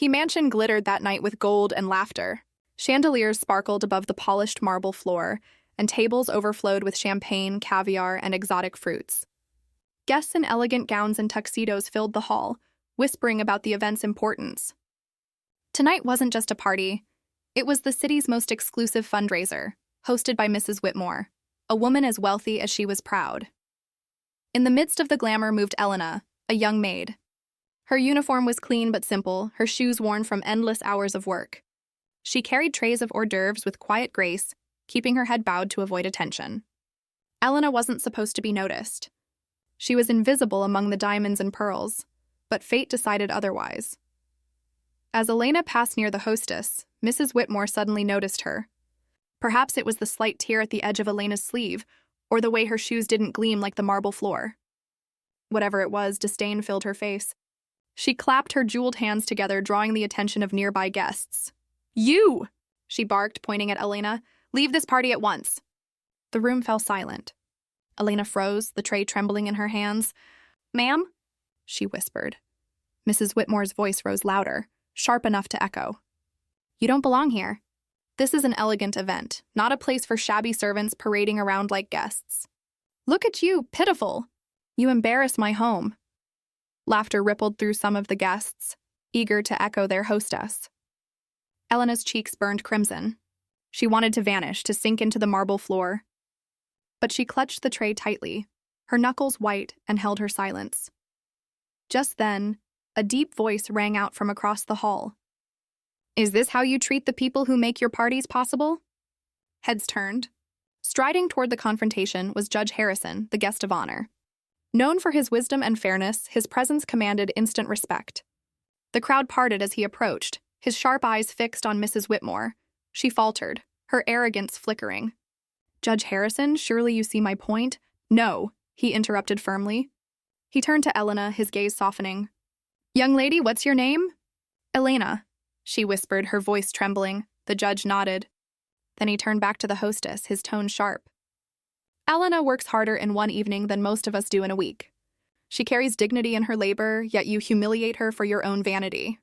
Mansion glittered that night with gold and laughter. Chandeliers sparkled above the polished marble floor, and tables overflowed with champagne, caviar, and exotic fruits. Guests in elegant gowns and tuxedos filled the hall, whispering about the event's importance. Tonight wasn't just a party. It was the city's most exclusive fundraiser, hosted by Mrs. Whitmore, a woman as wealthy as she was proud. In the midst of the glamour moved Elena, a young maid. Her uniform was clean but simple, her shoes worn from endless hours of work. She carried trays of hors d'oeuvres with quiet grace, keeping her head bowed to avoid attention. Elena wasn't supposed to be noticed. She was invisible among the diamonds and pearls, but fate decided otherwise. As Elena passed near the hostess, Mrs. Whitmore suddenly noticed her. Perhaps it was the slight tear at the edge of Elena's sleeve, or the way her shoes didn't gleam like the marble floor. Whatever it was, disdain filled her face. She clapped her jeweled hands together, drawing the attention of nearby guests. "You!" she barked, pointing at Elena. "Leave this party at once." The room fell silent. Elena froze, the tray trembling in her hands. "Ma'am?" she whispered. Mrs. Whitmore's voice rose louder, sharp enough to echo. "You don't belong here. This is an elegant event, not a place for shabby servants parading around like guests. Look at you, pitiful! You embarrass my home." Laughter rippled through some of the guests, eager to echo their hostess. Elena's cheeks burned crimson. She wanted to vanish, to sink into the marble floor. But she clutched the tray tightly, her knuckles white, and held her silence. Just then, a deep voice rang out from across the hall. "Is this how you treat the people who make your parties possible?" Heads turned. Striding toward the confrontation was Judge Harrison, the guest of honor. Known for his wisdom and fairness, his presence commanded instant respect. The crowd parted as he approached, his sharp eyes fixed on Mrs. Whitmore. She faltered, her arrogance flickering. "Judge Harrison, surely you see my point?" "No," he interrupted firmly. He turned to Elena, his gaze softening. "Young lady, what's your name?" "Elena," she whispered, her voice trembling. The judge nodded. Then he turned back to the hostess, his tone sharp. "Elena works harder in one evening than most of us do in a week. She carries dignity in her labor, yet you humiliate her for your own vanity.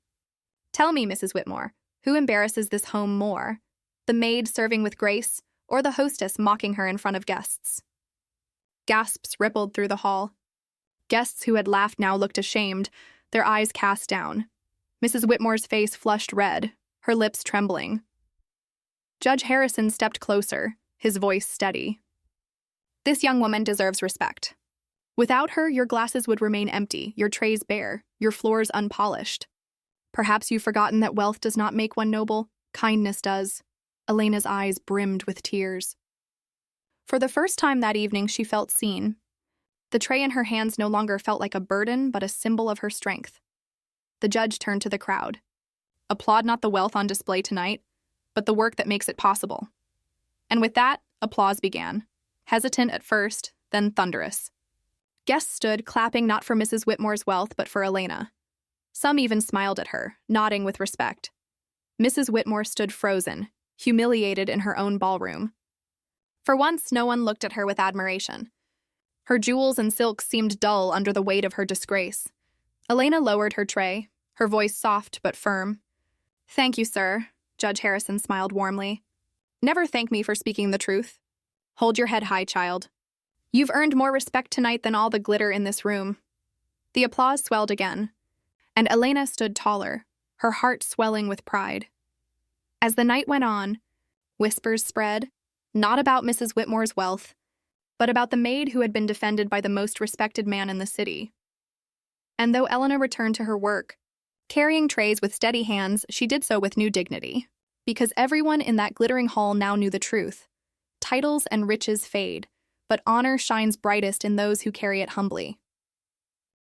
Tell me, Mrs. Whitmore, who embarrasses this home more? The maid serving with grace, or the hostess mocking her in front of guests?" Gasps rippled through the hall. Guests who had laughed now looked ashamed, their eyes cast down. Mrs. Whitmore's face flushed red, her lips trembling. Judge Harrison stepped closer, his voice steady. "This young woman deserves respect. Without her, your glasses would remain empty, your trays bare, your floors unpolished. Perhaps you've forgotten that wealth does not make one noble, kindness does." Elena's eyes brimmed with tears. For the first time that evening, she felt seen. The tray in her hands no longer felt like a burden, but a symbol of her strength. The judge turned to the crowd. "Applaud not the wealth on display tonight, but the work that makes it possible." And with that, applause began. Hesitant at first, then thunderous. Guests stood, clapping not for Mrs. Whitmore's wealth, but for Elena. Some even smiled at her, nodding with respect. Mrs. Whitmore stood frozen, humiliated in her own ballroom. For once, no one looked at her with admiration. Her jewels and silks seemed dull under the weight of her disgrace. Elena lowered her tray, her voice soft but firm. "Thank you, sir," Judge Harrison smiled warmly. "Never thank me for speaking the truth. Hold your head high, child. You've earned more respect tonight than all the glitter in this room." The applause swelled again, and Elena stood taller, her heart swelling with pride. As the night went on, whispers spread, not about Mrs. Whitmore's wealth, but about the maid who had been defended by the most respected man in the city. And though Elena returned to her work, carrying trays with steady hands, she did so with new dignity, because everyone in that glittering hall now knew the truth. Titles and riches fade, but honor shines brightest in those who carry it humbly.